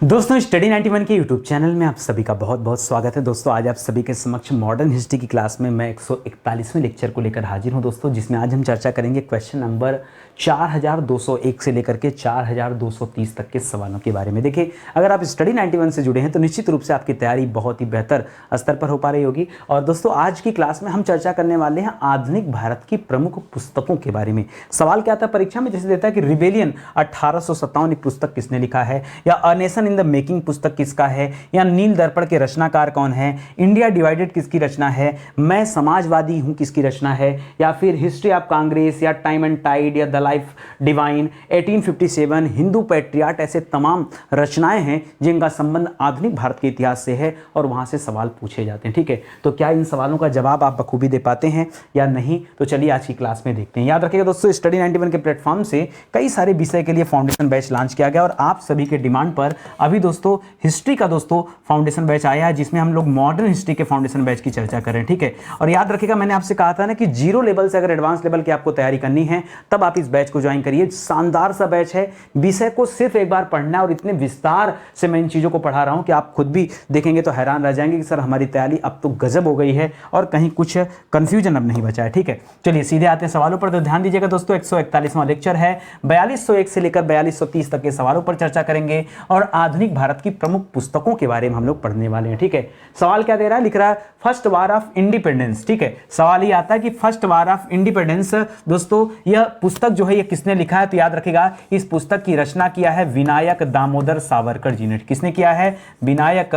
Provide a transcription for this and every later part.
दोस्तों स्टडी 91 के YouTube channel में आप सभी का बहुत बहुत स्वागत है। दोस्तों आज आप सभी के समक्ष मॉडर्न हिस्ट्री की क्लास में मैं 141वें लेक्चर को लेकर हाजिर हूं दोस्तों, जिसमें आज हम चर्चा करेंगे क्वेश्चन नंबर 4201 से लेकर के 4230 तक के सवालों के बारे में। देखिए, अगर आप स्टडी 91 से जुड़े हैं तो निश्चित रूप से आपकी तैयारी बहुत ही बेहतर स्तर पर हो पा रही होगी। और दोस्तों आज की क्लास में हम चर्चा करने वाले हैं आधुनिक भारत की प्रमुख पुस्तकों के बारे में। सवाल क्या आता है परीक्षा में, जैसे देता है कि रिबेलियन 1857 पुस्तक किसने लिखा है, या अ नेशन इन द मेकिंग पुस्तक किसका है, या नील दर्पण के रचनाकार कौन है, इंडिया डिवाइडेड किसकी रचना है, मैं समाजवादी हूं किसकी रचना है, या फिर हिस्ट्री ऑफ कांग्रेस, या टाइम एंड टाइड, या the life divine, 1857, Hindu patriot. ऐसे तमाम रचनाएं हैं जिनका संबंध आधुनिक भारत के इतिहास से है और वहां से सवाल पूछे जाते हैं। ठीक है, तो क्या इन सवालों का जवाब आप बखूबी दे पाते हैं या नहीं, तो चलिए आज की क्लास में देखते हैं। याद रखिएगा दोस्तों, स्टडी 91 के प्लेटफॉर्म से कई सारे विषय के लिए फाउंडेशन बैच लॉन्च किया गया और आप सभी के डिमांड पर अभी दोस्तों हिस्ट्री का दोस्तों फाउंडेशन बैच आया है, जिसमें हम लोग मॉडर्न हिस्ट्री के फाउंडेशन बैच की चर्चा कर रहे हैं। ठीक है, और याद रखिएगा मैंने आपसे कहा था ना कि जीरो लेवल से अगर एडवांस लेवल की आपको तैयारी करनी है तब आप इस बैच को ज्वाइन करिए। शानदार सा बैच है, विषय को सिर्फ एक बार पढ़ना है और इतने विस्तार से मैं इन चीजों को पढ़ा रहा हूं कि आप खुद भी देखेंगे तो हैरान रह जाएंगे कि सर हमारी तैयारी अब तो गजब हो गई है और कहीं कुछ कंफ्यूजन अब नहीं बचा है। ठीक है, चलिए सीधे आते हैं सवालों पर। तो ध्यान दीजिएगा दोस्तों, 141वां लेक्चर है, 4201 से लेकर 4230 तक के सवालों पर चर्चा करेंगे और आधुनिक भारत की प्रमुख पुस्तकों के बारे में हम लोग पढ़ने वाले हैं। ठीक है, सवाल क्या दे रहा है, लिख रहा है फर्स्ट वार ऑफ इंडिपेंडेंस। ठीक है, सवाल ये आता है कि फर्स्ट वार ऑफ इंडिपेंडेंस दोस्तों यह पुस्तक जो है ये किसने लिखा है, तो याद रखिएगा इस पुस्तक की रचना किया है विनायक दामोदर सावरकर जी ने। किसने किया है, विनायक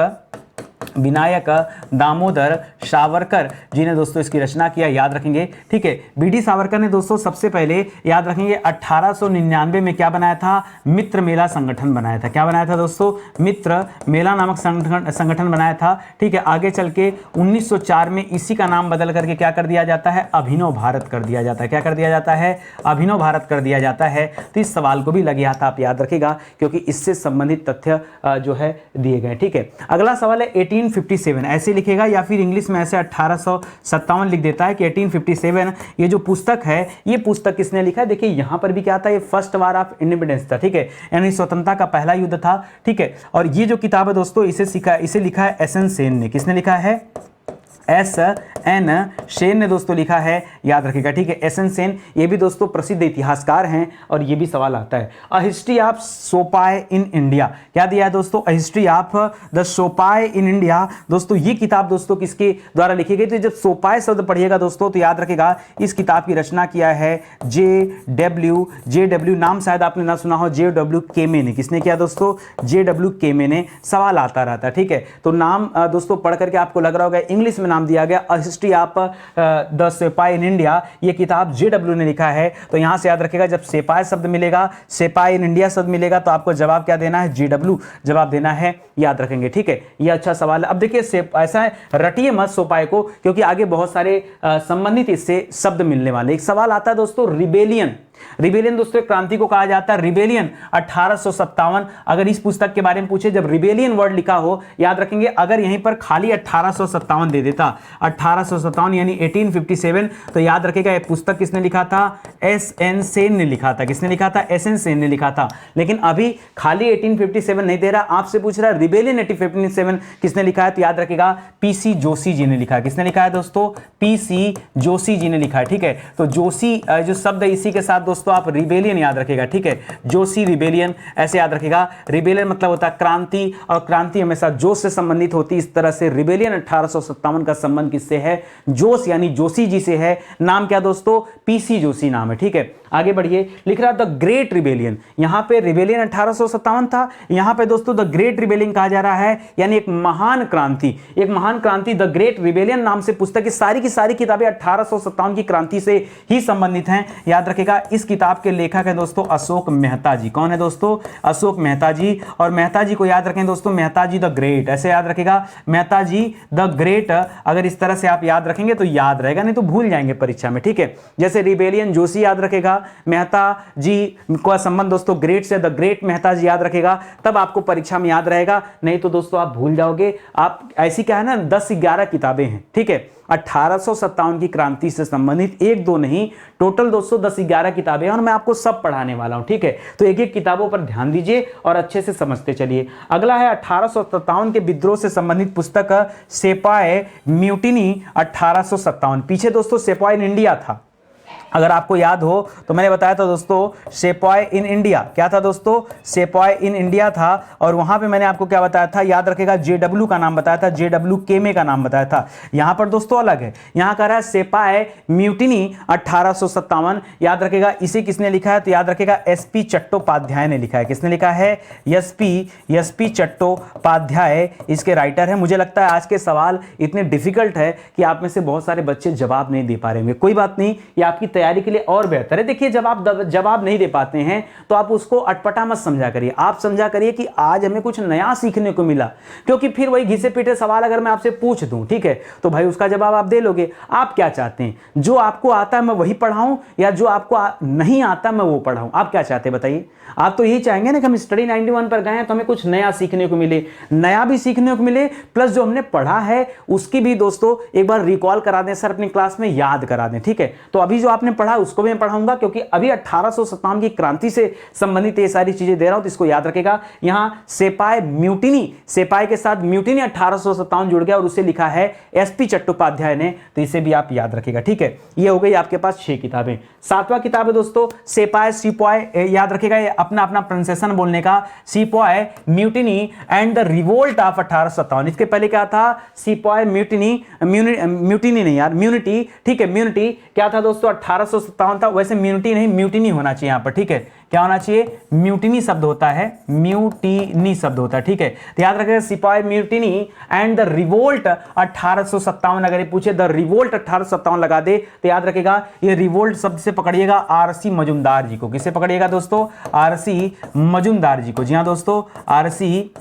दामोदर सावरकर जी ने दोस्तों इसकी रचना किया, याद रखेंगे। ठीक है, बीडी सावरकर ने दोस्तों सबसे पहले याद रखेंगे 1899 में क्या बनाया था, मित्र मेला संगठन बनाया था। क्या बनाया था दोस्तों, मित्र मेला नामक संगठन बनाया था। ठीक है, आगे चल के 1904 में इसी का नाम बदल करके क्या कर दिया जाता है, अभिनव भारत कर दिया जाता है। क्या कर दिया जाता है, अभिनव भारत कर दिया जाता है। तो इस सवाल को भी लग गया था, आप याद रखिएगा, क्योंकि इससे संबंधित तथ्य जो है दिए गए। ठीक है, अगला सवाल है 1857, ऐसे लिखेगा या फिर इंग्लिश में ऐसे 1857 लिख देता है कि 1857 ये जो पुस्तक है ये पुस्तक किसने लिखा है। देखिए यहां पर भी क्या था, ये फर्स्ट वार ऑफ इंडिपेंडेंस था। ठीक है, यानी स्वतंत्रता का पहला युद्ध था। ठीक है, और ये जो किताब है दोस्तों इसे लिखा है एस एन सेन ने। किसने लिखा है, एस एन सेन ने दोस्तों लिखा है, याद रखिएगा। ठीक है, एस एन सेन ये भी दोस्तों प्रसिद्ध इतिहासकार हैं और ये भी सवाल आता है। A history of sepoy in India, क्या दिया है दोस्तों, a history of the sepoy in India. दोस्तों ये किताब दोस्तों किसके द्वारा लिखी गई, तो जब सोपाय शब्द पढ़िएगा दोस्तों तो याद रखिएगा इस किताब की रचना किया है जे डब्ल्यू नाम शायद आपने ना सुना हो, जे.डब्ल्यू. केमे ने। किसने किया दोस्तों, जे.डब्ल्यू. केमे ने। सवाल आता रहता है। ठीक है, तो नाम दोस्तों पढ़ करके आपको लग रहा होगा इंग्लिश में नाम दिया गया a history of the sepoy in India, ये किताब जे.डब्ल्यू. ने लिखा है। तो यहां से याद रखिएगा जब सेपाई शब्द मिलेगा, सेपाई इन इंडिया शब्द मिलेगा तो आपको जवाब क्या देना है, जे.डब्ल्यू. जवाब देना है, याद रखेंगे। ठीक है, ये अच्छा सवाल है। अब देखिए ऐसा है, रटिए मत सोपाई को, क्योंकि आगे बहुत सारे संबंधित इससे शब्द मिलने वाले। एक सवाल आता है दोस्तों रिबेलियन दोस्तों एक क्रांति को कहा जाता है। रिबेलियन 1857, अगर इस पुस्तक के बारे में पूछे, जब रिबेलियन वर्ड लिखा हो, याद रखेंगे अगर यहीं पर खाली 1857 दे देता, 1857 यानी 1857, तो याद रखेगा ये पुस्तक किसने लिखा था, एस एन सेन ने लिखा था। किसने लिखा था, एस एन सेन ने लिखा था। लेकिन अभी खाली 1857 नहीं दे रहा, आपसे पूछ रहा है रिबेलियन 1857 किसने लिखा है, तो याद रखेगा पीसी जोशी जी ने लिखा है। किसने लिखा है दोस्तों, पीसी जोशी जी ने लिखा है। ठीक है, तो जोशी जो शब्द है इसी के साथ दोस्तों आप रिबेलियन याद रखेगा। ठीक है, जोशी रिबेलियन ऐसे याद रखेगा। रिबेलियन मतलब होता है क्रांति, और क्रांति हमेशा जोश से संबंधित होती है। इस तरह से रिबेलियन 1857 का संबंध किससे है, जोश यानी जोशी जी से है। नाम क्या दोस्तों, पीसी जोशी नाम है। ठीक है, आगे बढ़िए, लिख रहा द ग्रेट रिबेलियन। यहां पे रिबेलियन 1857 था, यहां पे दोस्तों द ग्रेट रिबेलियन कहा जा रहा है, यानी एक महान क्रांति, द ग्रेट रिबेलियन नाम से पुस्तक की सारी किताबें 1857 की क्रांति से ही संबंधित हैं। याद रखेगा इस किताब के लेखक हैं दोस्तों अशोक मेहता जी। कौन है दोस्तों, अशोक मेहता जी। और मेहता जी को याद रखें दोस्तों, मेहता जी द ग्रेट, ऐसे याद रखेगा मेहता जी द ग्रेट। अगर इस तरह से आप याद रखेंगे तो याद रहेगा, नहीं तो भूल जाएंगे परीक्षा में। ठीक है, जैसे रिबेलियन जोशी याद रखेगा, मेहता जी का संबंध दोस्तों ग्रेट से, द ग्रेट मेहता जी याद रखेगा, तब आपको परीक्षा में याद रहेगा, नहीं तो दोस्तों आप भूल जाओगे। आप ऐसी क्या है ना 10-11 किताबें हैं, ठीक है, 1857 की क्रांति से संबंधित, एक दो नहीं, टोटल दोस्तों 10-11 किताबें हैं और मैं आपको सब पढ़ाने वाला हूं, ठीक है। तो एक एक किताबों पर ध्यान दीजिए और अच्छे से समझते चलिए। अगला है 1857 के विद्रोह से संबंधित पुस्तक सेपाय म्यूटिनी 1857। पीछे दोस्तों सेपाय इन इंडिया था, अगर आपको याद हो तो मैंने बताया था दोस्तों सेपॉय इन इंडिया, क्या था दोस्तों, सेपॉय इन इंडिया था। और वहां पे मैंने आपको क्या बताया था, याद रखेगा, जेडब्ल्यू का नाम बताया था, जेडब्ल्यू केमे का नाम बताया था। यहां पर दोस्तों अलग है, यहां कह रहा है सेपाय म्यूटिनी 1857, याद रखेगा। इसे किसने लिखा है, तो याद रखेगा एसपी चट्टोपाध्याय ने लिखा है। किसने लिखा है, एसपी चट्टोपाध्याय इसके राइटर है। मुझे लगता है आज के सवाल इतने डिफिकल्ट है कि आप में से बहुत सारे बच्चे जवाब नहीं दे पा रहे होंगे, कोई बात नहीं, ये आपकी तैयारी के लिए और बेहतर है। देखिए जब आप जवाब नहीं दे पाते हैं तो आप उसको अटपटा मत समझा करिए, आप समझा करिए कि आज हमें कुछ नया सीखने को मिला, क्योंकि फिर वही घिसे पीटे सवाल अगर मैं आपसे पूछ दूं, ठीक है, तो भाई उसका जवाब आप दे लोगे। आप क्या चाहते हैं, जो आपको आता है मैं वही पढ़ाऊं या जो आपको नहीं आता मैं वो पढ़ाऊं, आप क्या चाहते हैं बताइए। आप तो यही चाहेंगे ना कि हम स्टडी 91 पर गए हैं तो हमें कुछ नया सीखने को मिले, नया भी सीखने को मिले, प्लस जो हमने पढ़ा है उसकी भी दोस्तों एक बार रिकॉल करा दें सर, अपनी क्लास में याद करा दें, ठीक है। तो अभी जो आपने पढ़ा उसको भी मैं पढ़ाऊंगा, क्योंकि अभी 1857 की क्रांति से संबंधित ये सारी चीजें दे रहा हूं, तो इसको याद रखेगा। यहां सेपाय म्यूटिनी, सेपाय के साथ म्यूटिनी 1857 जुड़ गया और उसे लिखा है एसपी चट्टोपाध्याय ने, तो इसे भी आप याद रखेगा, ठीक है। ये हो गई आपके पास 6 किताबें। 7वां किताब है दोस्तों सेपाय सिपॉय, याद रखेगा, ये अपना अपना प्रोनाउंसिएशन बोलने का, sepoy mutiny and the revolt of 1857। इसके पहले क्या था, सिपॉय म्यूटिनी, म्यूटिनी नहीं यार, म्यूनिटी, ठीक है, म्यूनिटी क्या था दोस्तों 1857 था। वैसे म्यूनिटी नहीं, म्यूटिनी होना चाहिए यहां पर, ठीक है, क्या होना चाहिए, म्यूटिनी शब्द होता है, म्यूटिनी शब्द होता है, ठीक है। तो याद रखिएगा सिपाही म्यूटिनी एंड द रिवोल्ट 1857, अगर ये पूछे द रिवोल्ट 1857 लगा दे तो याद रखिएगा ये रिवोल्ट शब्द से पकड़िएगा आरसी मजुमदार जी को। किससे पकड़िएगा दोस्तों, आरसी मजुमदार जी को। जी हां दोस्तों, आरसी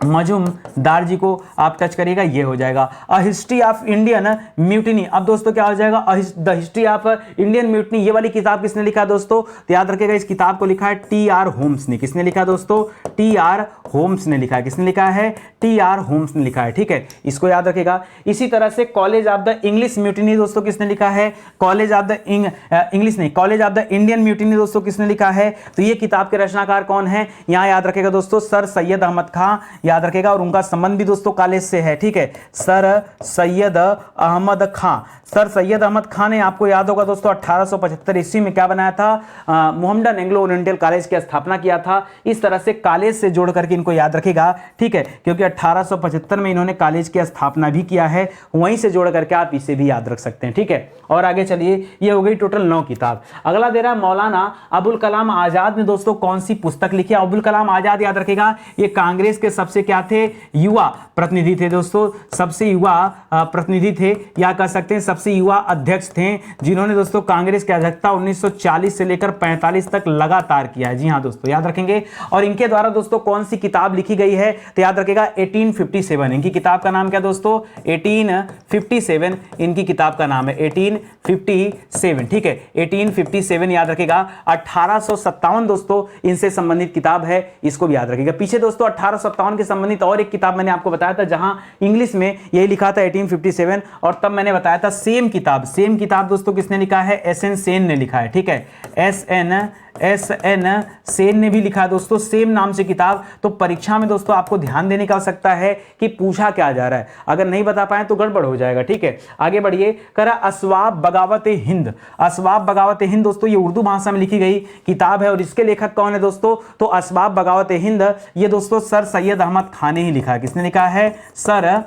मजुमदार जी को आप टच करिएगा, ये हो जाएगा अ हिस्ट्री ऑफ इंडियन म्यूटिनी। अब दोस्तों क्या हो जाएगा, the history of Indian mutiny. ये वाली किताब किसने लिखा दोस्तों, तो याद रखिएगा इस किताब को लिखा है टी.आर. होम्स ने। किसने लिखा दोस्तों, टी.आर. होम्स ने लिखा है। किसने लिखा है, टी.आर. होम्स ने लिखा है, ठीक है, इसको याद रखिएगा। इसी तरह से college of the English mutiny दोस्तों किसने लिखा है, कॉलेज ऑफ द इंग्लिश नहीं, college of the Indian mutiny दोस्तों किसने लिखा है। तो ये किताब के रचनाकार कौन है, यहां याद रखिएगा दोस्तों सर सैयद अहमद खां, याद रखेगा, और उनका संबंध भी दोस्तों कॉलेज से है, ठीक है, सर सैयद अहमद खां। सर सैयद अहमद खान ने, आपको याद होगा दोस्तों 1875 ईस्वी में क्या बनाया था, मोहम्मडन एंग्लो ओरिएंटल कॉलेज की स्थापना किया था। इस तरह से कॉलेज से जोड़ करके इनको याद रखेगा, ठीक है, क्योंकि 1875 में इन्होंने कॉलेज की स्थापना भी किया है, वहीं से जोड़ करके आप इसे भी याद रख सकते हैं, ठीक है। और आगे चलिए, ये हो गई टोटल 9 किताब। अगला दे रहा है मौलाना अबुल कलाम आजाद ने दोस्तों कौन सी पुस्तक लिखी है। अबुल कलाम आजाद याद रखेगा ये कांग्रेस के सबसे क्या थे, युवा प्रतिनिधि थे दोस्तों, सबसे युवा प्रतिनिधि थे, या कह सकते हैं सबसे युवा अध्यक्ष थे, जिन्होंने दोस्तों कांग्रेस की अध्यक्षता 1940 से लेकर 45 तक लगातार किया है। जी हां दोस्तों, याद रखेंगे। और इनके द्वारा दोस्तों कौन सी किताब लिखी गई है, तो याद रखेगा 1857। इनकी किताब का नाम क्या दोस्तों, 1857 इनकी किताब का नाम है, 1857, ठीक है, 1857 याद रखेगा। 1857 दोस्तों इनसे संबंधित किताब है, इसको भी याद रखेगा। पीछे दोस्तों 1857 के संबंधित और एक किताब मैंने आपको बताया था जहां इंग्लिश में यही लिखा था 1857, और तब मैंने बताया था सेम किताब दोस्तों किसने लिखा है, एस.एन. सेन ने लिखा है, ठीक है, एस.एन. सेन ने भी लिखा है दोस्तों, सेम नाम से किताब। तो परीक्षा में दोस्तों आपको ध्यान देने का आवश्यकता है कि पूछा क्या जा रहा है, अगर नहीं बता पाए तो गड़बड़ हो जाएगा, ठीक है। आगे बढ़िए, करा अस्वाब बगावत हिंद। अस्वाब बगावत हिंद दोस्तों ये उर्दू भाषा में लिखी गई किताब है, और इसके लेखक कौन है दोस्तों, तो अस्वाब बगावत हिंद ये दोस्तों सर सैयद अहमद खान ने ही लिखा है। किसने लिखा है, सर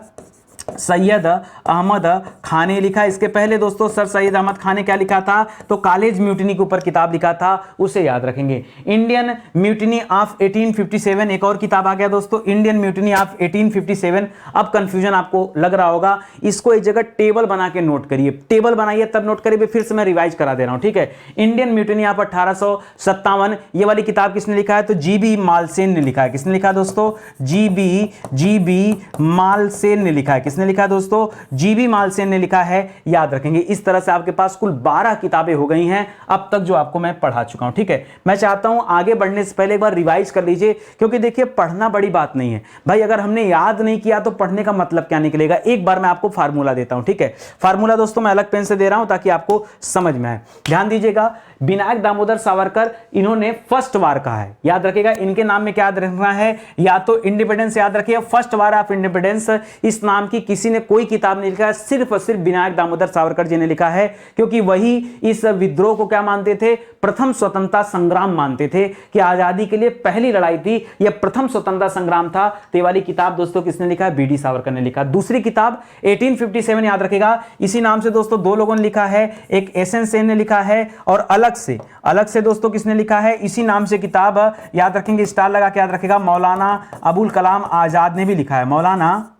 सैयद अहमद खान ने लिखा। इसके पहले दोस्तों सर सैयद अहमद खान ने क्या लिखा था, तो कॉलेज म्यूटिनी के ऊपर किताब लिखा था, उसे याद रखेंगे। इंडियन म्यूटिनी ऑफ 1857 एक और किताब आ गया दोस्तों, इंडियन म्यूटिनी ऑफ 1857। अब कंफ्यूजन आपको लग रहा होगा, इसको एक जगह टेबल बना के नोट करिए, टेबल बनाइए तब नोट करिए, फिर से मैं रिवाइज करा दे रहा हूं, ठीक है। इंडियन म्यूटिनी ऑफ 1857 ये वाली किताब किसने लिखा है, तो जी.बी. मालसेन ने लिखा है। किसने लिखा दोस्तों, जी.बी. मालसेन ने लिखा है। किसने लिखा है दोस्तों? जीबी मालसेन ने लिखा है, याद रखेंगे। इस तरह से आपके पास कुल 12 किताबें हो गई हैं अब तक जो आपको मैं पढ़ा चुका हूं, ठीक है। मैं चाहता हूं आगे बढ़ने से पहले एक बार रिवाइज कर लीजिए, क्योंकि देखिए पढ़ना बड़ी बात नहीं है भाई, अगर हमने याद नहीं किया तो पढ़ने का मतलब क्या निकलेगा। एक बार मैं आपको फार्मूला देता हूं, ठीक है। फार्मूला दोस्तों मैं अलग पेन से दे रहा हूं ताकि आपको समझ में आए। ध्यान दीजिएगा, विनायक दामोदर सावरकर इन्होंने फर्स्ट वार कहा है, याद रखिएगा। इनके नाम में क्या याद रखना है? या तो इंडिपेंडेंस याद रखिए, फर्स्ट वार ऑफ इंडिपेंडेंस। इस नाम की किसी ने कोई किताब नहीं लिखा है, सिर्फ और सिर्फ विनायक दामोदर सावरकर जी ने लिखा है, क्योंकि वही इस विद्रोह को क्या मानते थे? प्रथम स्वतंत्रता संग्राम मानते थे कि आजादी के लिए पहली लड़ाई थी, यह प्रथम स्वतंत्रता संग्राम था। तो ये वाली किताब दोस्तों किसने लिखा है? बीडी सावरकर ने लिखा। दूसरी किताब 1857 याद रखेगा, इसी नाम से दोस्तों दो लोगों ने लिखा है, एक एसएन सेन ने लिखा है और अलग से दोस्तों किसने लिखा है? इसी नाम से किताब याद रखेंगे, स्टार लगा के याद रखेगा, मौलाना अबुल कलाम आजाद ने भी लिखा है। मौलाना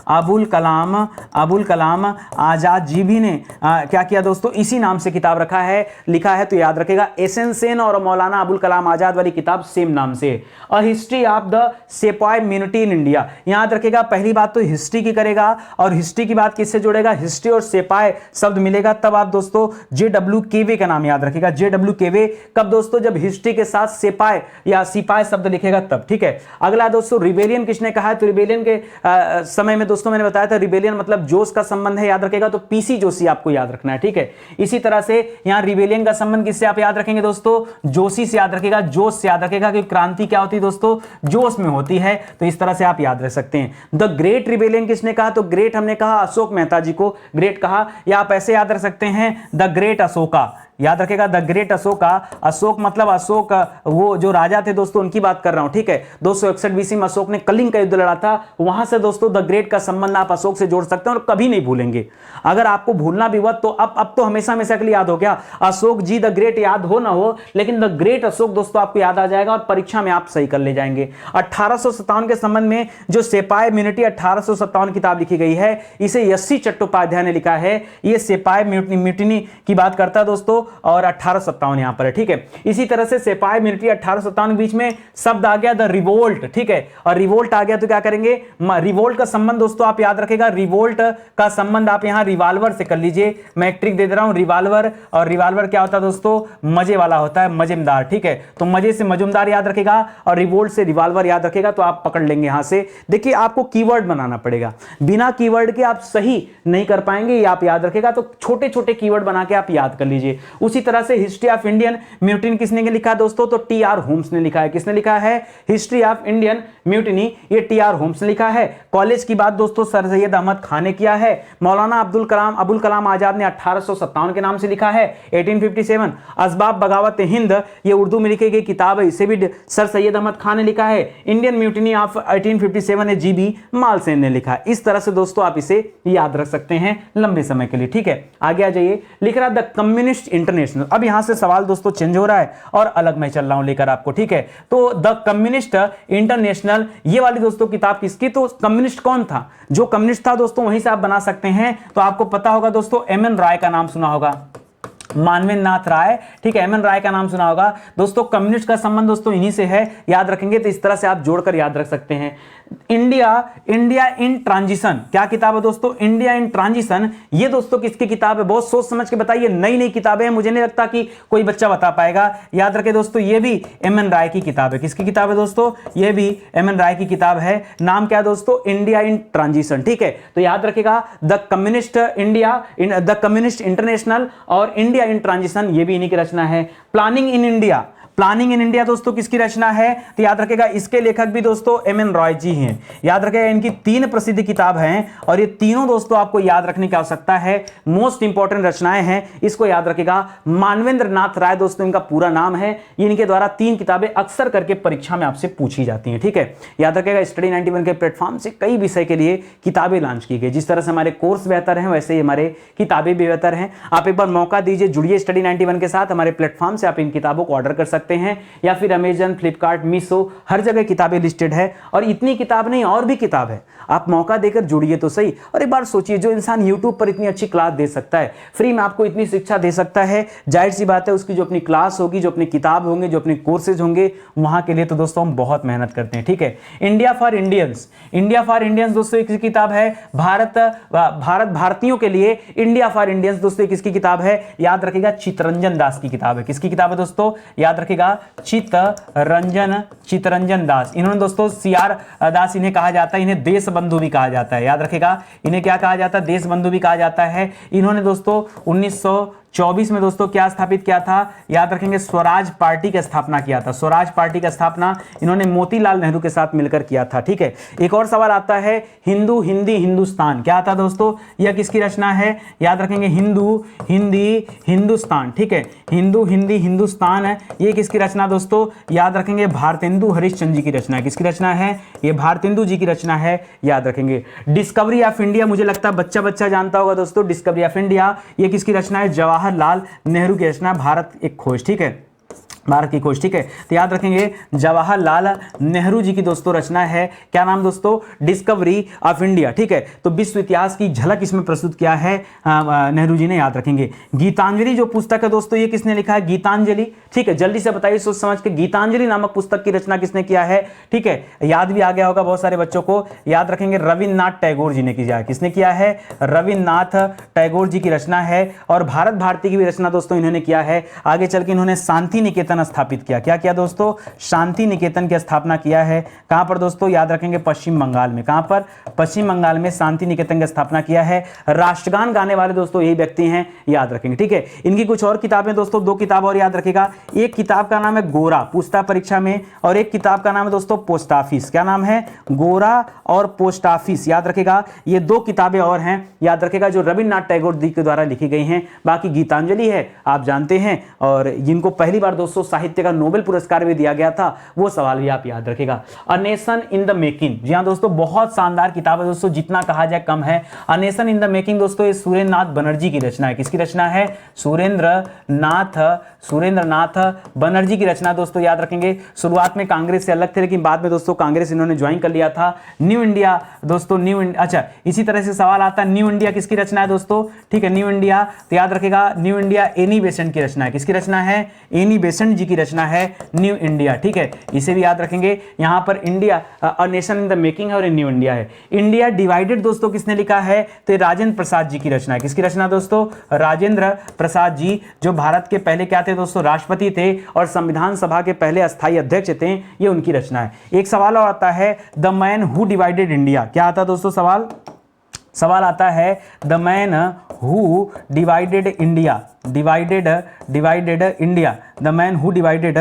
अबुल कलाम आजाद जी भी ने क्या किया दोस्तों? इसी नाम से किताब लिखा है। तो याद रखेगा एसएन सेन और मौलाना अबुल कलाम आजाद वाली किताब सेम नाम से, a history of the sepoy mutiny in India. याद रखेगा पहली बात तो हिस्ट्री की करेगा, और हिस्ट्री की बात किससे जोड़ेगा? हिस्ट्री और सेपाय शब्द मिलेगा तब आप दोस्तों जेडब्ल्यू केवे का नाम याद रखेगा। जेडब्ल्यू केवे कब दोस्तों? जब हिस्ट्री के साथ सेपाय या सिपाय शब्द लिखेगा तब, ठीक है। अगला दोस्तों रिबेलियन किसने कहा है? तो रिबेलियन के समय में दोस्तों मैंने बताया था रिबेलियन मतलब जोश का संबंध है, याद रखेगा। तो पीसी जोशी आपको याद रखना है, ठीक है। इसी तरह से यहां रिबेलियन का संबंध किससे आप याद रखेंगे दोस्तों? जोशी से याद रखेगा, जोश से याद रखेगा, क्योंकि क्रांति क्या होती है दोस्तों? जोश में होती है। तो इस तरह से आप याद रख सकते हैं। द ग्रेट रिबेलियन किसने कहा? तो ग्रेट हमने कहा अशोक मेहता जी को ग्रेट कहा, या आप ऐसे याद रख सकते हैं द ग्रेट अशोका, याद रखेगा द ग्रेट अशोका। अशोक मतलब अशोक वो जो राजा थे दोस्तों उनकी बात कर रहा हूं, ठीक है। 261 बीसी में अशोक ने कलिंग का युद्ध लड़ा था, वहां से दोस्तों द ग्रेट का संबंध आप अशोक से जोड़ सकते हैं और कभी नहीं भूलेंगे। अगर आपको भूलना भी हुआ तो अब तो हमेशा हमेशा के लिए याद हो गया। अशोक जी द ग्रेट याद हो ना हो, लेकिन द ग्रेट अशोक दोस्तों आपको याद आ जाएगा और परीक्षा में आप सही कर ले जाएंगे। 1857 के संबंध में जो सेपाय म्यूनिटी 1857 किताब लिखी गई है, इसे यस्सी चट्टोपाध्याय ने लिखा है। यह सेपाय म्यूटिनी की बात करता है दोस्तों, और 1857 यहां पर है, ठीक है। इसी तरह से सेपाय मिलिट्री 1857 के बीच में शब्द आ गया द रिवोल्ट, ठीक है। और रिवोल्ट आ गया तो क्या करेंगे? रिवोल्ट का संबंध दोस्तों आप याद रखेगा, रिवोल्ट का संबंध आप यहां रिवाल्वर से कर लीजिए। मैं एक ट्रिक दे दे रहा हूं, रिवाल्वर, और रिवाल्वर क्या होता है दोस्तों? मजे वाला होता है, मजेदार, ठीक है। तो मजे से मजुमदार याद रखेगा और रिवोल्ट से रिवाल्वर याद रखेगा, तो आप पकड़ लेंगे यहां से। देखिए आपको कीवर्ड बनाना पड़ेगा, बिना कीवर्ड के आप सही नहीं कर पाएंगे, ये आप याद रखेगा। तो छोटे छोटे कीवर्ड बना के आप याद कर लीजिए। उसी तरह से हिस्ट्री ऑफ इंडियन म्यूटिनी किसने लिखा है दोस्तों? तो टी.आर. होम्स ने लिखा है। किसने लिखा है? हिस्ट्री ऑफ इंडियन म्यूटिनी, ये टी.आर. होम्स ने लिखा है। कॉलेज की बात दोस्तों सर सैयद अहमद खान ने किया है। मौलाना अबुल कलाम आजाद ने 1857 के नाम से लिखा है 1857। असबाब बगावत हिंद, ये उर्दू में लिखी गई किताब है, इसे भी सर सैयद अहमद खान ने लिखा है। इंडियन म्यूटिनी ऑफ 1857 है जीबी मालसेन ने लिखा है। इस तरह से दोस्तों आप इसे याद रख सकते हैं लंबे समय के लिए, ठीक है। आगे आ जाइए, लिख रहा द कम्युनिस्ट इंटरनेशनल। अब यहां से सवाल दोस्तों चेंज हो रहा है और अलग मैं चल रहा हूं लेकर आपको, ठीक है। तो द कम्युनिस्ट इंटरनेशनल, ये वाली दोस्तों किताब किसकी? तो कम्युनिस्ट कौन था? जो कम्युनिस्ट था दोस्तों वहीं से आप बना सकते हैं। तो आपको पता होगा दोस्तों, एम.एन. राय का नाम सुना होगा, मानवेंद्र नाथ राय, ठीक है। एम.एन. राय का नाम सुना होगा दोस्तों। कम्युनिस्ट का संबंध दोस्तों इन्हीं से है, याद रखेंगे। तो इस तरह से आप जोड़कर याद रख सकते हैं। इंडिया इन ट्रांजिशन, क्या किताब है दोस्तों? India in transition. ये दोस्तों किसकी किताब है? बहुत सोच समझ के बताइए, नई नई किताबें हैं, मुझे नहीं लगता कि कोई बच्चा बता पाएगा। याद रखे दोस्तों, ये भी एम.एन. राय की किताब है। किसकी किताब है दोस्तों? ये भी एम.एन. राय की किताब है। नाम क्या है दोस्तों? इंडिया इन ट्रांजिशन, ठीक है। तो याद रखेगा the communist India, the communist international और इंडिया इन ट्रांजिशन, ये भी इन्हीं की रचना है। Planning in India, planning in India दोस्तों किसकी रचना है? तो याद रखेगा इसके लेखक भी दोस्तों एम.एन. रॉय जी हैं। याद रखेगा इनकी 3 प्रसिद्ध किताब हैं और ये तीनों दोस्तों आपको याद रखने की आवश्यकता है। मोस्ट इंपॉर्टेंट रचनाएं हैं, इसको याद रखेगा। मानवेंद्र नाथ राय दोस्तों इनका पूरा नाम है। इनके द्वारा 3 किताबें अक्सर करके परीक्षा में आपसे पूछी जाती हैं, ठीक है। याद रखेगा स्टडी 91 के प्लेटफॉर्म से कई विषय के लिए किताबें लॉन्च की गई। जिस तरह से हमारे कोर्स बेहतर हैं वैसे ही हमारे किताबें भी बेहतर हैं। आप एक बार मौका दीजिए, जुड़िए स्टडी 91 के साथ। हमारे प्लेटफॉर्म से आप इन किताबों को ऑर्डर कर सकते हैं। सकते हैं, या फिर अमेजन, फ्लिपकार्ट, मीशो, हर जगह किताबें लिस्टेड है। और इतनी किताब नहीं, और भी किताब है, आप मौका देकर जुड़िए तो सही। और एक बार सोचिए, जो इंसान यूट्यूब पर इतनी अच्छी क्लास दे सकता है, फ्री में आपको इतनी शिक्षा दे सकता है, जाहिर सी बात है उसकी जो अपनी क्लास होगी, जो अपनी किताब होंगे, जो अपने कोर्सेज होंगे, वहां के लिए तो दोस्तों हम बहुत मेहनत करते हैं। ठीक है, India for Indians, India for Indians दोस्तों एक किताब है। भारत भारतीयों के लिए इंडिया फॉर इंडियंस दोस्तों किसकी किताब है? याद रखिएगा, चित्तरंजन दास की किताब है। किसकी किताब है दोस्तों? याद रखिएगा, चित्तरंजन दास। इन्होंने दोस्तों CR दास इन्हें कहा जाता है, इन्हें देश बंधु भी कहा जाता है। याद रखिएगा, इन्हें क्या कहा जाता है? देश बंधु भी कहा जाता है। इन्होंने दोस्तों 1924 में दोस्तों क्या स्थापित किया था? याद रखेंगे, स्वराज पार्टी की स्थापना किया था। स्वराज पार्टी का स्थापना इन्होंने मोतीलाल नेहरू के साथ मिलकर किया था। ठीक है, एक और सवाल आता है, हिंदू हिंदी हिंदुस्तान क्या आता है दोस्तों? यह किसकी रचना है? याद रखेंगे, हिंदू हिंदी हिंदुस्तान। ठीक है, हिंदू हिंदी हिंदुस्तान है, ये किसकी रचना दोस्तों? याद रखेंगे, भारतेंदु हरिश्चंद्र जी की रचना है। किसकी रचना है? ये भारतेंदु जी की रचना है, याद रखेंगे। डिस्कवरी ऑफ इंडिया, मुझे लगता है बच्चा बच्चा जानता होगा दोस्तों, डिस्कवरी ऑफ इंडिया ये किसकी रचना है? जवाहरलाल नेहरू की रचना, भारत एक खोज। ठीक है, भारत की खोज। ठीक है, तो याद रखेंगे, जवाहरलाल नेहरू जी की दोस्तों रचना है। क्या नाम दोस्तों? Discovery of India. ठीक है, तो विश्व इतिहास की झलक इसमें प्रस्तुत किया है नेहरू जी ने, याद रखेंगे। गीतांजलि जो पुस्तक है दोस्तों, ये किसने लिखा है? गीतांजलि। ठीक है, जल्दी से बताइए सोच समझ के, गीतांजलि नामक पुस्तक की रचना किसने किया है? ठीक है, याद भी आ गया होगा बहुत सारे बच्चों को, याद रखेंगे, रविन्द्रनाथ टैगोर जी ने किया है। किसने किया है? रविन्द्रनाथ टैगोर जी की रचना है। और भारत भारती की भी रचना दोस्तों इन्होंने किया है। आगे चल के इन्होंने शांति निकेतन स्थापित किया। क्या किया दोस्तों? शांति निकेतन की स्थापना किया है। कहां पर दोस्तों? याद रखेंगे, पश्चिम बंगाल में। कहां पर? पश्चिम बंगाल में शांति निकेतन की स्थापना किया है। राष्ट्रगान गाने वाले दोस्तों यही व्यक्ति हैं, याद रखेंगे। ठीक है, इनकी कुछ और किताबें दोस्तों, दो किताब और याद रखेगा। एक किताब का नाम है गोरा, पूछता परीक्षा में, और एक किताब का नाम है दोस्तों पोस्ट ऑफिस। क्या नाम है? गोरा और पोस्ट ऑफिस, याद रखेगा। ये दो किताबें और हैं, याद रखेगा, जो रविन्द्रनाथ टैगोर जी के द्वारा लिखी गई हैं। बाकी गीतांजलि है, आप जानते हैं, और जिनको पहली बार दोस्तों साहित्य का नोबेल पुरस्कार भी दिया गया था, वो सवाल भी आप याद रखेगा। A nation in the making, जी हां दोस्तों, बहुत शानदार किताब है दोस्तों, जितना कहा जाए कम है। अ नेशन इन द मेकिंग दोस्तों, ये सुरेंद्रनाथ बनर्जी की रचना है। किसकी रचना है? सुरेंद्रनाथ बनर्जी की रचना दोस्तों, याद रखेंगे। शुरुआत में कांग्रेस से अलग थे, लेकिन बाद में दोस्तों कांग्रेस इन्होंने ज्वाइन कर लिया था। न्यू इंडिया दोस्तों, अच्छा, इसी तरह से सवाल आता है, न्यू इंडिया किसकी रचना है दोस्तों? ठीक है, न्यू इंडिया, तो याद रखेगा, न्यू इंडिया एनी बेसेंट की रचना है। किसकी रचना है? एनी बेसेंट जी की रचना है, न्यू इंडिया। ठीक है, इसे भी याद रखेंगे। यहां पर India a nation in the making है, और न्यू इंडिया है। इंडिया डिवाइडेड दोस्तों किसने लिखा है? तो राजेंद्र प्रसाद जी की रचना है। किसकी रचना दोस्तों? राजेंद्र प्रसाद जी, जो भारत के पहले क्या थे दोस्तों? राष्ट्रपति थे, और संविधान सभा के पहले अस्थायी अध्यक्ष थे। ये उनकी रचना है। एक सवाल और आता है, the man who divided India. क्या आता है दोस्तों सवाल? सवाल आता है, the man who divided India, divided India, the man who divided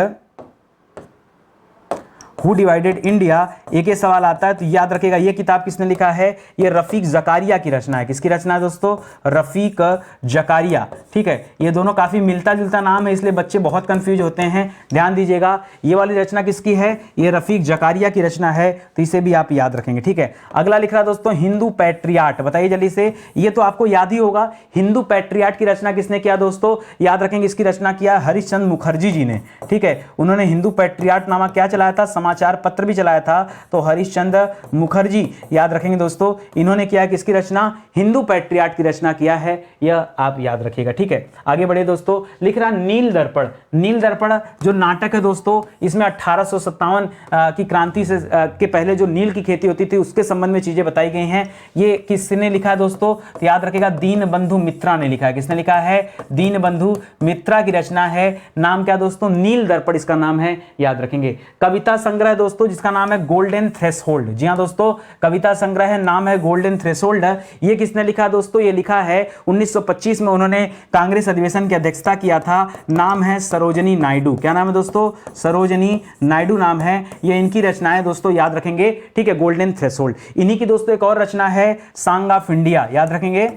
India, एक ही सवाल आता है। तो याद रखिएगा, ये किताब किसने लिखा है? ये रफीक जकारिया की रचना है। किसकी रचना है दोस्तों? रफीक जकारिया। ठीक है, ये दोनों काफी मिलता जुलता नाम है, इसलिए बच्चे बहुत कंफ्यूज होते हैं, ध्यान दीजिएगा। ये वाली रचना किसकी है? ये रफीक जकारिया की रचना है, तो इसे भी आप याद रखेंगे। ठीक है, अगला लिख रहा दोस्तों, हिंदू पैट्रियाट, बताइए जल्दी से, ये तो आपको याद ही होगा। हिंदू पैट्रियाट की रचना किसने किया दोस्तों? याद रखेंगे, इसकी रचना किया हरिश्चंद्र मुखर्जी जी ने। ठीक है, उन्होंने हिंदू पैट्रियाट नामक क्या चलाया था? समाचार पत्र भी चलाया था। तो हरिश्चंद्र मुखर्जी, याद रखेंगे दोस्तों, इन्होंने किया किसकी रचना? हिंदू पैट्रियाट की रचना किया है, यह आप याद रखिएगा। ठीक है, आगे बढ़े दोस्तों, लिख रहा नील दर्पण। नील दर्पण जो नाटक है दोस्तों, इसमें 1857 की क्रांति से के पहले जो नील की खेती होती थी, उसके संबंध में चीजें बताई गई हैं। ये किसने लिखा है दोस्तों? तो याद रखिएगा, दीनबंधु मित्रा ने लिखा है। किसने लिखा है? दीनबंधु मित्रा की रचना है। नाम क्या दोस्तों? नील दर्पण इसका नाम है, याद रखेंगे। कविता संग्रह दोस्तों, जिसका नाम है गोल्डन थ्रेशोल्ड। जी हां दोस्तों, कविता संग्रह है, नाम है गोल्डन थ्रेशोल्ड। ये किसने लिखा दोस्तों? ये लिखा है 1925 में, उन्होंने कांग्रेस अधिवेशन की अध्यक्षता किया था। नाम है सरोजनी नायडू। क्या नाम है दोस्तों? सरोजनी नायडू नाम है। ये इनकी रचनाएं दोस्तों, याद रखेंगे। ठीक है, गोल्डन थ्रेशोल्ड। इन्हीं की दोस्तों एक और रचना है, सॉन्ग ऑफ इंडिया, याद रखेंगे,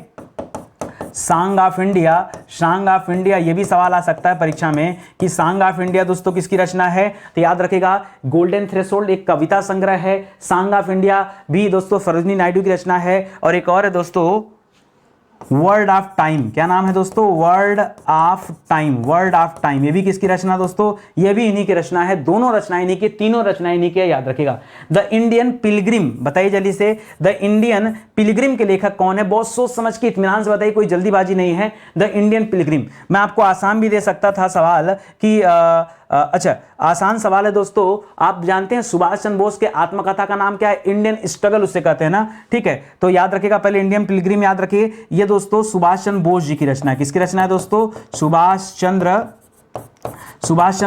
song of India. Song of India, ये भी सवाल आ सकता है परीक्षा में कि सॉन्ग ऑफ इंडिया दोस्तों किसकी रचना है? तो याद रखेगा, गोल्डन थ्रेशोल्ड एक कविता संग्रह है। सॉन्ग ऑफ इंडिया भी दोस्तों सरोजनी नायडू की रचना है। और एक और है दोस्तों, वर्ड ऑफ टाइम, क्या नाम है दोस्तों? Word of time, word of time. ये भी किसकी रचना दोस्तों? ये भी इन्हीं की रचना है। दोनों रचनाएं इन्हीं की, तीनों रचनाएं इन्हीं की, याद रखिएगा। द इंडियन पिलग्रिम, बताइए जल्दी से, द इंडियन पिलग्रिम के लेखक कौन है? बहुत सोच समझ के इत्मीनान से बताइए, कोई जल्दीबाजी नहीं है। The Indian Pilgrim. मैं आपको आसान भी दे सकता था सवाल कि अच्छा आसान सवाल है दोस्तों। आप जानते हैं सुभाष चंद्र बोस के आत्मकथा का नाम क्या है? इंडियन स्ट्रगल उससे कहते हैं ना, ठीक है। तो याद रखिएगा, पहले इंडियन पिलग्रिम याद रखिए। ये दोस्तों सुभाष चंद्र बोस जी की रचना है। किसकी रचना है दोस्तों? सुभाष चंद्र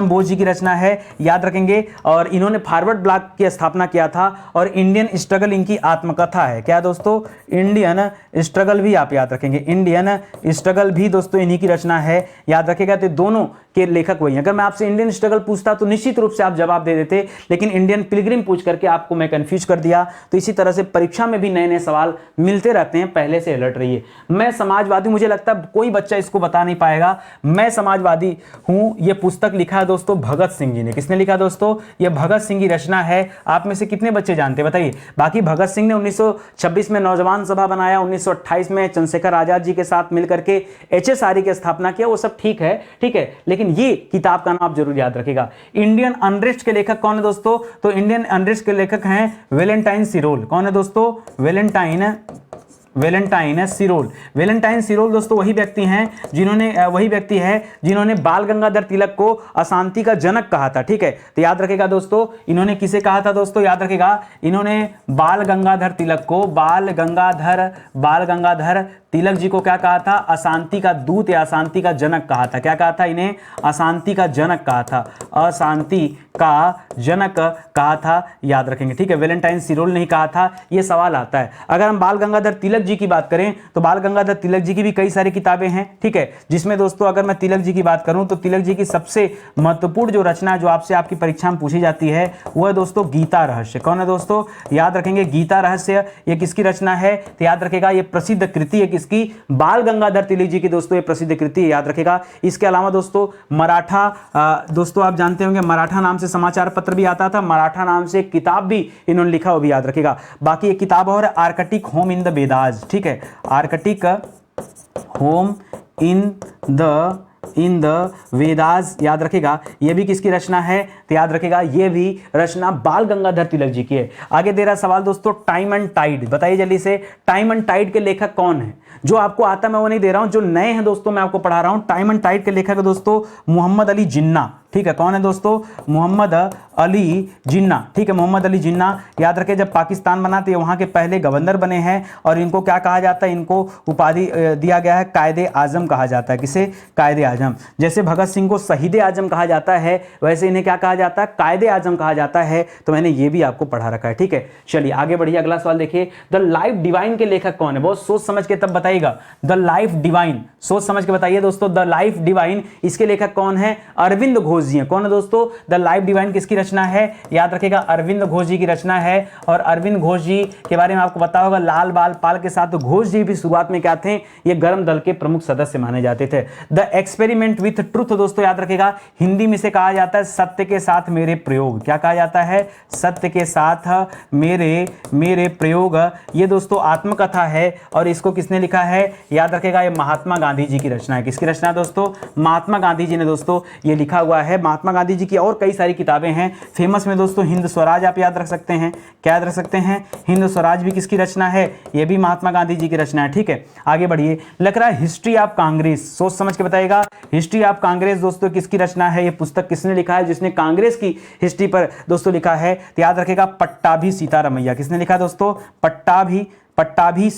बोस जी की रचना है, याद रखेंगे। और इन्होंने फॉरवर्ड ब्लॉक की स्थापना किया था और इंडियन स्ट्रगल इनकी आत्मकथा है। क्या दोस्तों? इंडियन स्ट्रगल भी आप याद रखेंगे, इंडियन स्ट्रगल भी दोस्तों इन्हीं की रचना है, याद रखेगा। तो दोनों के लेखक वही हैं। अगर मैं आपसे इंडियन स्ट्रगल पूछता तो निश्चित रूप से आप जवाब दे देते, लेकिन इंडियन पिलग्रिम पूछ करके आपको मैं कंफ्यूज कर दिया। तो इसी तरह से परीक्षा में भी नए नए सवाल मिलते रहते हैं, पहले से अलर्ट रहिए। मैं समाजवादी, मुझे लगता है कोई बच्चा इसको बता नहीं पाएगा, मैं समाजवादी हूं। यह पुस्तक लिखा है दोस्तों भगत सिंह जी ने। किसने लिखा दोस्तों? यह भगत सिंह की रचना है। आप में से कितने बच्चे जानते हैं बताइए? बाकी भगत सिंह ने 1926 में नौजवान सभा बनाया, 1928 में चंद्रशेखर आजाद जी के साथ मिलकर के HSRE की स्थापना किया, वो सब ठीक है, ठीक है। लेकिन ये किताब का नाम आप जरूर याद रखिएगा। इंडियन अनरेस्ट के लेखक कौन है दोस्तों? तो इंडियन अनरेस्ट के लेखक हैं वेलेंटाइन सिरोल। कौन है दोस्तों? वेलेंटाइन सिरोल। वेलेंटाइन सिरोल दोस्तों वही व्यक्ति है जिन्होंने बाल गंगाधर तिलक को अशांति का जनक कहा था, ठीक है। तो याद रखेगा दोस्तों, इन्होंने किसे कहा था दोस्तों? याद रखेगा, इन्होंने बाल गंगाधर तिलक को, बाल गंगाधर तिलक जी को क्या कहा था? अशांति का दूत या अशांति का जनक कहा था। क्या कहा था इन्हें? अशांति का जनक कहा था, अशांति का जनक कहा था, याद रखेंगे, ठीक है। वेलेंटाइन सिरोल नहीं कहा था। यह सवाल आता है। अगर हम बाल गंगाधर तिलक जी की बात करें तो बाल गंगाधर तिलक जी की भी कई सारी किताबें हैं, ठीक है। जिसमें दोस्तों अगर मैं तिलक जी की बात करूं तो तिलक जी की सबसे महत्वपूर्ण जो रचना जो आपसे आपकी परीक्षा में पूछी जाती है वो है दोस्तों गीता रहस्य। कौन है दोस्तों? याद रखेंगे, गीता रहस्य। ये किसकी रचना है? तो याद रखेगा ये प्रसिद्ध कृति है किसकी? बाल गंगाधर तिलक जी की दोस्तों ये प्रसिद्ध कृति है, याद रखेगा। इसके अलावा दोस्तों मराठा, दोस्तों आप जानते होंगे मराठा नाम से समाचार पत्र भी आता था, मराठा नाम से एक किताब भी इन्होंने लिखा, वो भी याद रखेगा। बाकी एक किताब और है Arctic home in the Vedas, ठीक है। Arctic home in the Vedas, याद रखेगा। यह भी किसकी रचना है? तो याद रखेगा यह भी रचना बाल गंगाधर तिलक जी की है। आगे दे रहा सवाल दोस्तों टाइम एंड टाइड, बताइए जल्दी से, टाइम एंड टाइड के लेखक कौन है? जो आपको आता मैं वो नहीं दे रहा हूं, जो नए हैं दोस्तों मैं आपको पढ़ा रहा हूं। टाइम एंड टाइड के लेखक है दोस्तों मोहम्मद अली जिन्ना, ठीक है। कौन है दोस्तों? मोहम्मद अली जिन्ना, ठीक है। मोहम्मद अली जिन्ना, याद रखें जब पाकिस्तान बना तो ये वहाँ के पहले गवर्नर बने हैं और इनको क्या कहा जाता है? इनको उपाधि दिया गया है कायदे आजम कहा जाता है। किसे? कायदे आजम। जैसे भगत सिंह को शहीदे आजम कहा जाता है, वैसे इन्हें क्या कहा जाता है? कायदे आजम कहा जाता है। तो मैंने ये भी आपको पढ़ा रखा है, ठीक है। चलिए आगे बढ़िए, अगला सवाल देखिए, द लाइफ डिवाइन के लेखक कौन है? बहुत सोच समझ के तब बताइएगा। द लाइफ डिवाइन, सोच समझ के बताइए दोस्तों। द लाइफ डिवाइन, इसके लेखक कौन है? अरविंद घोष जी हैं। कौन है दोस्तों? द लाइफ डिवाइन किसकी रचना है? याद रखेगा अरविंद घोष जी की रचना है। और अरविंद घोष जी के बारे में आपको पता होगा, लाल बाल पाल के साथ तो घोष जी भी शुरुआत में क्या थे? ये गर्म दल के प्रमुख सदस्य माने जाते थे। द एक्सपेरिमेंट विथ ट्रुथ दोस्तों याद रखेगा, हिंदी में से कहा जाता है सत्य के साथ मेरे प्रयोग। क्या कहा जाता है? सत्य के साथ मेरे प्रयोग। ये दोस्तों आत्मकथा है और इसको किसने लिखा है? याद रखेगा ये महात्मा गांधी जी की रचना है। किसकी रचना है दोस्तों? महात्मा गांधी जी ने दोस्तों ये लिखा हुआ है। महात्मा गांधी जी की और कई सारी किताबें हैं, फेमस में दोस्तों हिंद स्वराज आप याद रख सकते हैं। क्या याद रख सकते हैं? हिंद स्वराज भी किसकी रचना है? ये भी महात्मा गांधी जी की रचना है, ठीक है। आगे बढ़िए, लग रहा है हिस्ट्री ऑफ कांग्रेस, सोच समझ के बताइएगा। हिस्ट्री ऑफ कांग्रेस दोस्तों किसकी रचना है? ये पुस्तक किसने लिखा है जिसने कांग्रेस की हिस्ट्री पर दोस्तों लिखा है? तो याद रखेगा पट्टाभी सीतारमैया। किसने लिखा है दोस्तों? पट्टाभी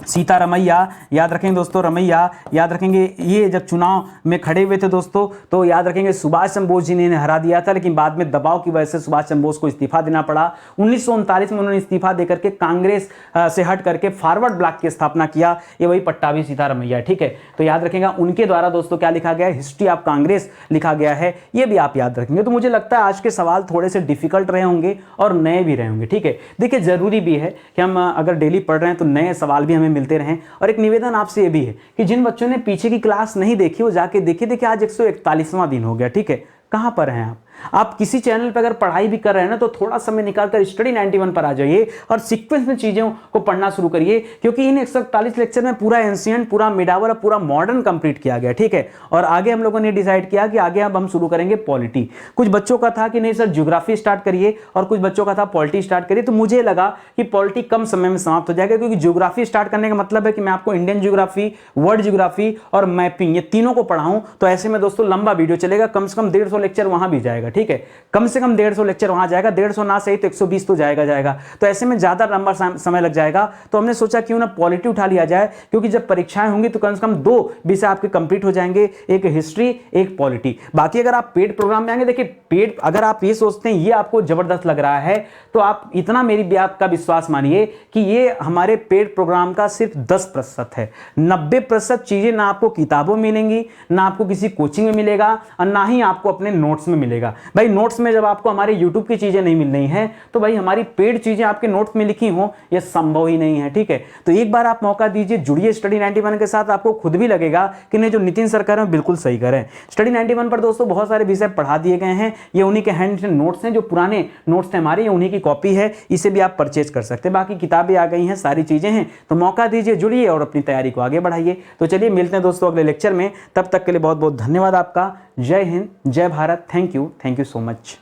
सीतारमैया, याद रखेंगे दोस्तों, रमैया याद रखेंगे। ये जब चुनाव में खड़े हुए थे दोस्तों तो याद रखेंगे सुभाष चंद्र बोस जी ने इन्हें हरा दिया था, लेकिन बाद में दबाव की वजह से सुभाष चंद्र बोस को इस्तीफा देना पड़ा। 1939 में उन्होंने इस्तीफा देकर के कांग्रेस से हट करके फॉरवर्ड ब्लॉक की स्थापना किया। ये वही पट्टाभी सीतारमैया, ठीक है। तो याद रखेगा उनके द्वारा दोस्तों क्या लिखा गया है? हिस्ट्री ऑफ कांग्रेस लिखा गया है। ये भी आप याद रखेंगे। तो मुझे लगता है आज के सवाल थोड़े से डिफिकल्ट रहे होंगे और नए भी रहे होंगे, ठीक है। देखिए जरूरी भी है कि हम अगर डेली पढ़ रहे हैं तो नए सवाल भी हमें मिलते रहें। और एक निवेदन आपसे ये भी है कि जिन बच्चों ने पीछे की क्लास नहीं देखी वो जाके देखिए। देखिए आज 141वां दिन हो गया, ठीक है। कहां पर हैं आप? आप किसी चैनल पर अगर पढ़ाई भी कर रहे हैं ना, तो थोड़ा समय निकालकर स्टडी 91 पर आ जाइए और सीक्वेंस में चीज़ों को पढ़ना शुरू करिए, क्योंकि इन 141 लेक्चर में पूरा एंशिएंट, पूरा मिडावल और पूरा मॉडर्न कंप्लीट किया गया, ठीक है। और आगे हम लोगों ने डिसाइड किया कि आगे अब हम शुरू करेंगे पॉलिटी। कुछ बच्चों का था कि नहीं सर ज्योग्राफी स्टार्ट करिए, और कुछ बच्चों का था पॉलिटी स्टार्ट करिए। तो मुझे लगा कि पॉलिटी कम समय में समाप्त हो जाएगा, क्योंकि ज्योग्राफी स्टार्ट करने का मतलब है कि मैं आपको इंडियन ज्योग्राफी, वर्ल्ड ज्योग्राफी और मैपिंग, ये तीनों को पढ़ाऊं। तो ऐसे में दोस्तों लंबा वीडियो चलेगा, कम से कम 150 लेक्चर वहां भी जाएगा, ठीक है। कम से कम 150 लेक्चर वहां जाएगा, 150 ना सही तो 120 तो जाएगा। तो ऐसे में ज्यादा लंबा समय लग जाएगा। तो हमने सोचा क्यों ना पॉलिटी उठा लिया जाए, क्योंकि जब परीक्षाएं होंगी तो कम से कम 2 विषय आपके कंप्लीट हो जाएंगे, एक हिस्ट्री, एक पॉलिटी। बाकी अगर आप पेड प्रोग्राम में आएंगे, देखिए पेड अगर आप ये सोचते हैं ये आपको जबरदस्त लग रहा है, तो आप इतना मेरी बात का विश्वास मानिए कि ये हमारे पेड प्रोग्राम का सिर्फ 10% है। 90% चीजें ना आपको किताबों में मिलेंगी, ना आपको किसी कोचिंग में मिलेगा, और ना ही आपको अपने नोट्स में मिलेगा। भाई नोट्स में जब आपको हमारे यूट्यूब की चीजें नहीं मिल रही हैं, तो भाई हमारी पेड चीजें आपके नोट्स में लिखी हो, यह संभव ही नहीं है, ठीक है। तो एक बार आप मौका दीजिए, जुड़िए स्टडी 91 के साथ। आपको खुद भी लगेगा कि नहीं, जो नितिन सर कर रहे हैं बिल्कुल सही कर रहे हैं। स्टडी 91 पर दोस्तों बहुत सारे विषय पढ़ा दिए गए हैं, ये उन्हीं के हैंड नोट्स हैं, जो पुराने नोट्स थे हमारे, ये उन्हीं की कॉपी है, इसे भी आप परचेज कर सकते हैं। बाकी किताबें आ गई हैं, सारी चीजें हैं, तो मौका दीजिए, जुड़िए और अपनी तैयारी को आगे बढ़ाइए। तो चलिए मिलते हैं दोस्तों अगले लेक्चर में, तब तक के लिए बहुत बहुत धन्यवाद आपका। जय हिंद, जय Bharat, thank you so much.